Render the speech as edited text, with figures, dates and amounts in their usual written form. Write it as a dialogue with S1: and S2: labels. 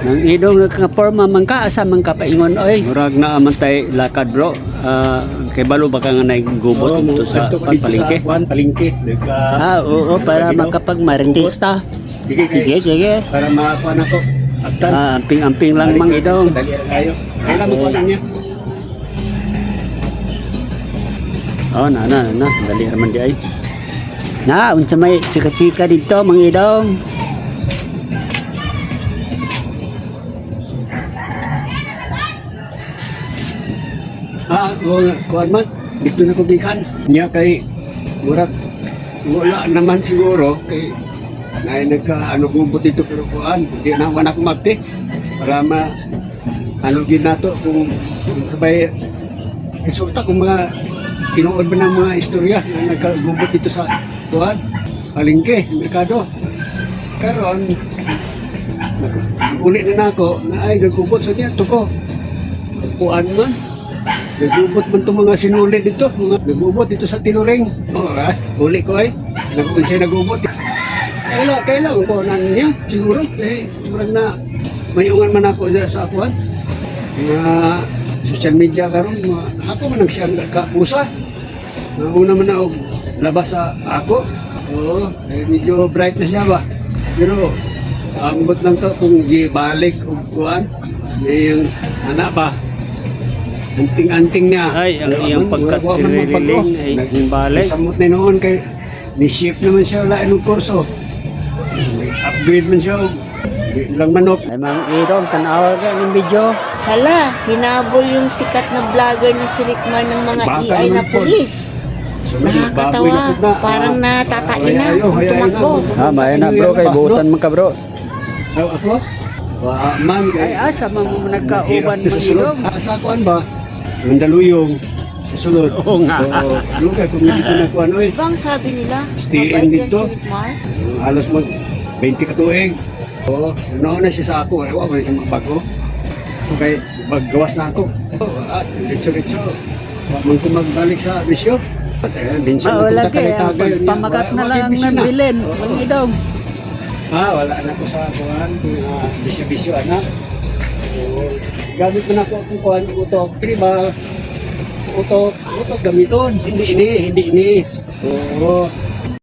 S1: Nang idong nagka-forma man ka, asa man ka paingon, oy. Murag na amantay lakad bro. Kay balo ba ka nga naigubot dito sa palengke?
S2: Palengke.
S1: Oo, para makapagmaritista. Sige.
S2: Para makakuha na ko.
S1: Amping-amping lang mang idong.
S2: Dali na kayo. Kailan mo na niya?
S1: Oh, na. Dali raman di ay. Na, unsa may chika-chika dito mang idong.
S2: Kuwan man, dito na ko gikan. Niya kay murag wala naman siguro kay nagka gubot dito pero kuan, hindi na ako magti para ginato kung sabay resulta kung mga tinuod ba ng mga istorya na nagkagubot dito sa kuan, palengke, sa merkado. Karon uli na ako na ay gagubot sa niya to ko. Kuan man. Nagubot man itong mga sinuli dito, nagubot dito sa tinuring. Huli ko ay, nagubot. Kailangan ko na niya, siguro. Murag na mayungan man ako dyan sa akuan. Mga social media karon, ako man ang siyang kausa. Una man ako labas sa ako. Oo, medyo bright na siya ba. Pero, ambot lang to kung gibalik o kuan. Yung anak ba. Anting-anting niya.
S1: Ay, ang iyang pagkatiriling ay himbalik.
S2: Samot na noon kay ni-ship naman siya lain ng kurso. Upgrade man siya. Lang manok.
S1: Ay mang idong, tanawa ka ng video.
S3: Hala, hinabol yung sikat na vlogger na si Rickmar ng mga
S2: Baka
S3: EI na
S2: naman po.
S3: pulis.
S2: Baboy
S3: Nakakatawa,
S2: na po na.
S3: parang natatain na kung tumakbo.
S1: Maya na bro, kay buutan man ka bro.
S2: Ako? Man,
S1: Ay, asa man mo nagkauban mang idong.
S2: Asa ko ba? Mandaluyong. Susunod.
S1: Oo nga.
S2: Lugar kung hindi ko nakuha no eh.
S3: Bang sabi nila,
S2: Stay
S3: mabait
S2: in
S3: yan
S2: dito.
S3: si Rickmar.
S2: Halos mag 20 katuig. Oo, noon na siya sa ako. Ewan ko na siya magbago. Okay, maggawas na ako. At ritso-ritso. Huwag ko magbalik sa bisyo.
S1: Wala kay, pamakat na lang ng bilin, mang idong.
S2: Wala na ko sa kuhan. Bisyo-bisyo, anak. Gamit mo na ako kung kuhan utok. Pero ba, utok gamiton. Hindi ini. Oo.